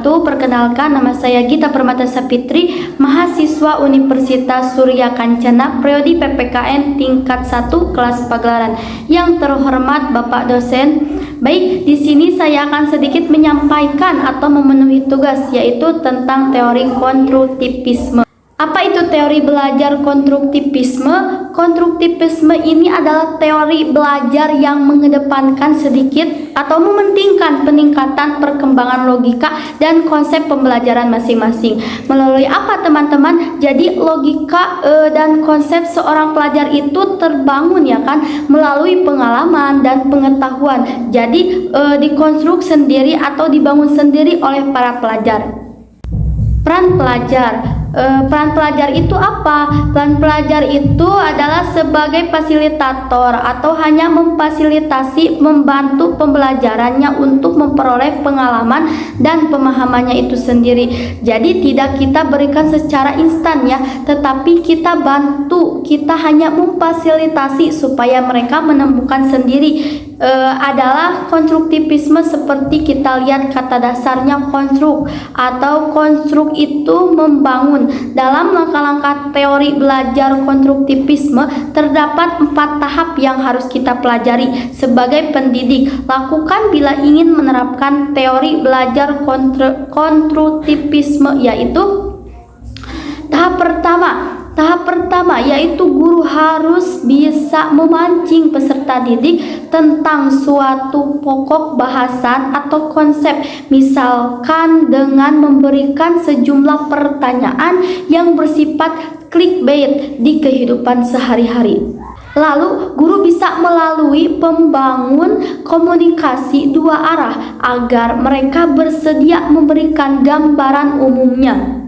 wabarakatuh. Perkenalkan, nama saya Gita Permata Sapitri, mahasiswa Universitas Surya Kancana, prodi PPKN tingkat 1 kelas Pagelaran. Yang terhormat Bapak dosen. Baik, di sini saya akan sedikit menyampaikan atau memenuhi tugas, yaitu tentang teori konstruktivisme. Apa itu teori belajar konstruktivisme? Konstruktivisme ini adalah teori belajar yang mengedepankan sedikit atau mementingkan peningkatan perkembangan logika dan konsep pembelajaran masing-masing. Melalui apa teman-teman? Jadi logika dan konsep seorang pelajar itu terbangun ya kan melalui pengalaman dan pengetahuan. Jadi dikonstruk sendiri atau dibangun sendiri oleh para pelajar. Peran pelajar. Peran pelajar itu apa? Peran pelajar itu adalah sebagai fasilitator atau hanya memfasilitasi, membantu pembelajarannya untuk memperoleh pengalaman dan pemahamannya itu sendiri. Jadi tidak kita berikan secara instan ya, tetapi kita bantu, kita hanya memfasilitasi supaya mereka menemukan sendiri. Adalah konstruktivisme seperti kita lihat kata dasarnya konstruk, atau konstruk itu membangun. Dalam langkah-langkah teori belajar konstruktivisme terdapat 4 tahap yang harus kita pelajari sebagai pendidik. Lakukan bila ingin menerapkan teori belajar konstruktivisme, yaitu tahap pertama yaitu guru harus bisa memancing peserta didik tentang suatu pokok bahasan atau konsep, misalkan dengan memberikan sejumlah pertanyaan yang bersifat clickbait di kehidupan sehari-hari. Lalu guru bisa melalui membangun komunikasi 2 arah agar mereka bersedia memberikan gambaran umumnya.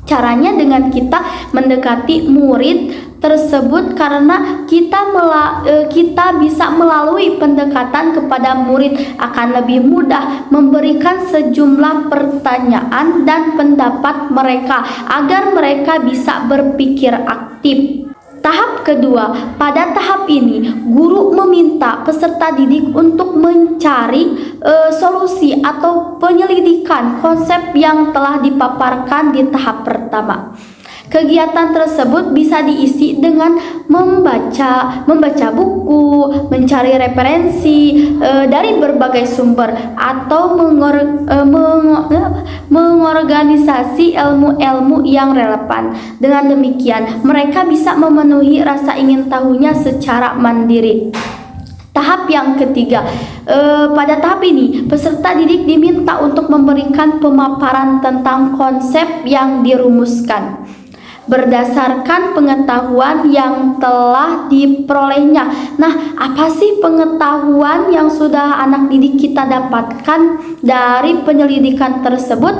Caranya dengan kita mendekati murid tersebut, karena kita bisa melalui pendekatan kepada murid akan lebih mudah memberikan sejumlah pertanyaan dan pendapat mereka agar mereka bisa berpikir aktif. Tahap kedua, pada tahap ini guru meminta peserta didik untuk mencari solusi atau penyelidikan konsep yang telah dipaparkan di tahap pertama. Kegiatan tersebut bisa diisi dengan membaca buku, mencari referensi dari berbagai sumber, atau mengorganisasi ilmu-ilmu yang relevan. Dengan demikian, mereka bisa memenuhi rasa ingin tahunya secara mandiri. Tahap yang ketiga, pada tahap ini peserta didik diminta untuk memberikan pemaparan tentang konsep yang dirumuskan berdasarkan pengetahuan yang telah diperolehnya. Nah, apa sih pengetahuan yang sudah anak didik kita dapatkan dari penyelidikan tersebut?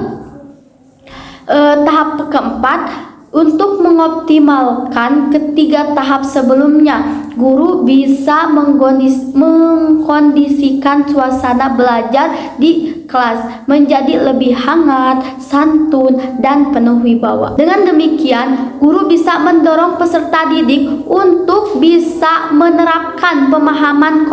Tahap keempat, untuk mengoptimalkan ketiga tahap sebelumnya, guru bisa mengkondisikan suasana belajar di kelas menjadi lebih hangat, santun, dan penuh wibawa. Dengan demikian, guru bisa mendorong peserta didik untuk bisa menerapkan pemahaman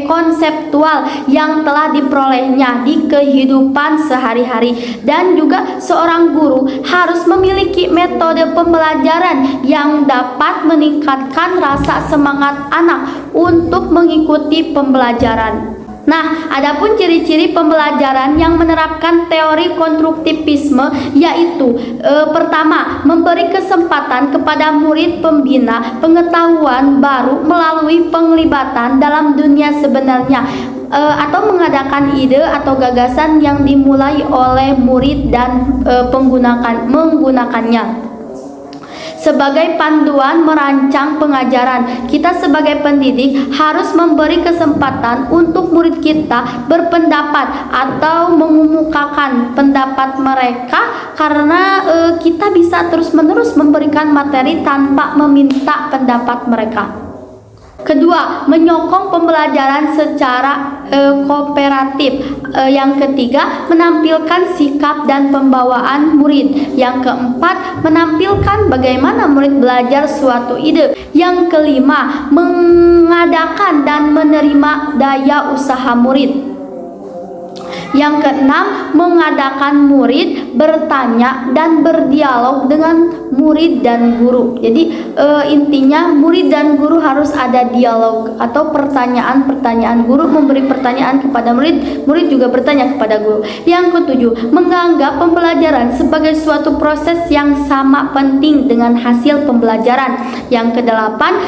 konseptual yang telah diperolehnya di kehidupan sehari-hari. Dan juga seorang guru harus memiliki metode pembelajaran yang dapat meningkatkan rasa semangat anak untuk mengikuti pembelajaran. Nah, adapun ciri-ciri pembelajaran yang menerapkan teori konstruktivisme yaitu pertama, memberi kesempatan kepada murid pembina pengetahuan baru melalui penglibatan dalam dunia sebenarnya, atau mengadakan ide atau gagasan yang dimulai oleh murid dan menggunakannya sebagai panduan merancang pengajaran. Kita sebagai pendidik harus memberi kesempatan untuk murid kita berpendapat atau mengemukakan pendapat mereka, karena kita bisa terus-menerus memberikan materi tanpa meminta pendapat mereka. Kedua, menyokong pembelajaran secara kooperatif. Yang ketiga, menampilkan sikap dan pembawaan murid. Yang keempat, menampilkan bagaimana murid belajar suatu ide. Yang kelima, mengadakan dan menerima daya usaha murid. Yang keenam, mengadakan murid bertanya dan berdialog dengan murid dan guru. Jadi intinya murid dan guru harus ada dialog atau pertanyaan-pertanyaan, guru memberi pertanyaan kepada murid, murid juga bertanya kepada guru. Yang ketujuh, menganggap pembelajaran sebagai suatu proses yang sama penting dengan hasil pembelajaran. Yang kedelapan,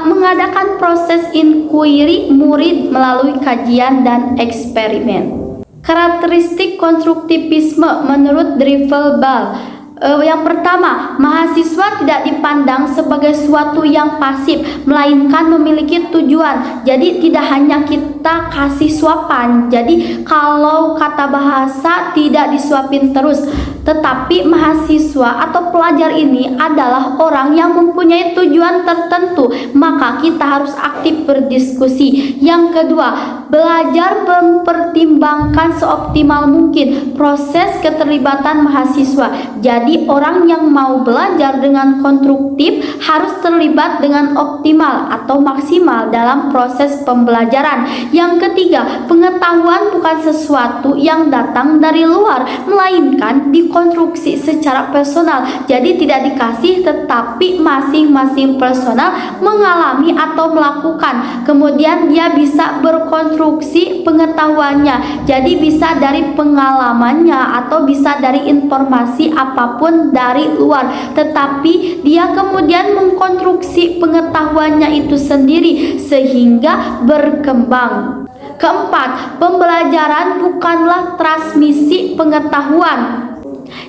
mengadakan proses inquiry murid melalui kajian dan eksperimen. Karakteristik konstruktivisme menurut Driffelball. Yang pertama, mahasiswa tidak dipandang sebagai suatu yang pasif, melainkan memiliki tujuan. Jadi tidak hanya kita kasih suapan. Jadi kalau kata bahasa tidak disuapin terus, tetapi mahasiswa atau pelajar ini adalah orang yang mempunyai tujuan tertentu, maka kita harus aktif berdiskusi. Yang kedua, belajar mempertimbangkan seoptimal mungkin proses keterlibatan mahasiswa. Jadi orang yang mau belajar dengan konstruktif harus terlibat dengan optimal atau maksimal dalam proses pembelajaran. Yang ketiga, pengetahuan bukan sesuatu yang datang dari luar, melainkan dikonstruksi secara personal. Jadi tidak dikasih, tetapi masing-masing personal mengalami atau melakukan. Kemudian dia bisa berkonstruksi pengetahuannya. Jadi bisa dari pengalamannya atau bisa dari informasi apapun dari luar, tetapi dia kemudian mengkonstruksi pengetahuannya itu sendiri sehingga berkembang. Keempat, pembelajaran bukanlah transmisi pengetahuan.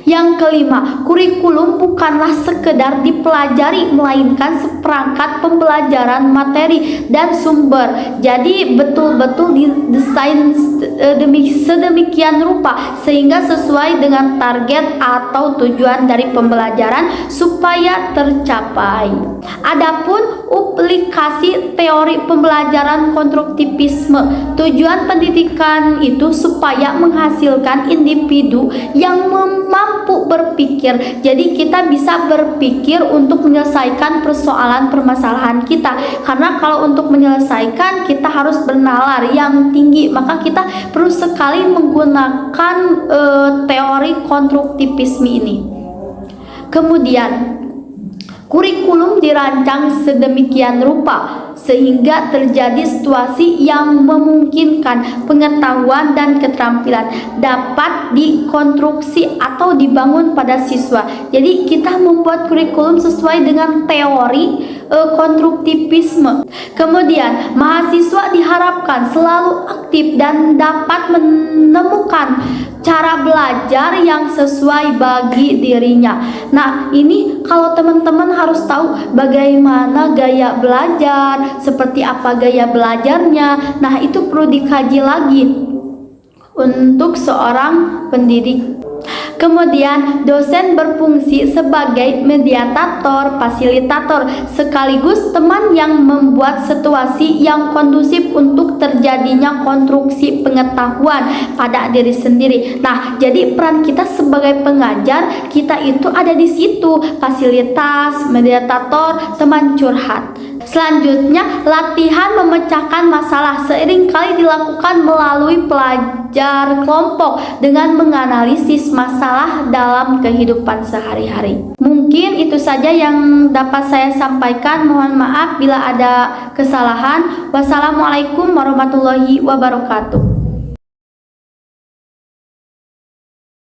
Yang kelima, kurikulum bukanlah sekedar dipelajari, melainkan seperangkat pembelajaran materi dan sumber. Jadi betul-betul didesain sedemikian rupa sehingga sesuai dengan target atau tujuan dari pembelajaran supaya tercapai. Adapun aplikasi teori pembelajaran konstruktivisme, tujuan pendidikan itu supaya menghasilkan individu yang mampu berpikir. Jadi kita bisa berpikir untuk menyelesaikan permasalahan kita. Karena kalau untuk menyelesaikan kita harus bernalar yang tinggi, maka kita perlu sekali menggunakan teori konstruktivisme ini. Kemudian kurikulum dirancang sedemikian rupa sehingga terjadi situasi yang memungkinkan pengetahuan dan keterampilan dapat dikonstruksi atau dibangun pada siswa. Jadi kita membuat kurikulum sesuai dengan teori konstruktivisme. Kemudian mahasiswa diharapkan selalu aktif dan dapat menemukan cara belajar yang sesuai bagi dirinya. Nah, ini kalau teman-teman harus tahu bagaimana gaya belajar, seperti apa gaya belajarnya. Nah, itu perlu dikaji lagi untuk seorang pendidik. Kemudian dosen berfungsi sebagai mediator, fasilitator, sekaligus teman yang membuat situasi yang kondusif untuk terjadinya konstruksi pengetahuan pada diri sendiri. Nah, jadi peran kita sebagai pengajar, kita itu ada di situ, fasilitas, mediator, teman curhat. Selanjutnya, latihan memecahkan masalah seringkali dilakukan melalui pelajar kelompok dengan menganalisis masalah dalam kehidupan sehari-hari. Mungkin itu saja yang dapat saya sampaikan. Mohon maaf bila ada kesalahan. Wassalamualaikum warahmatullahi wabarakatuh.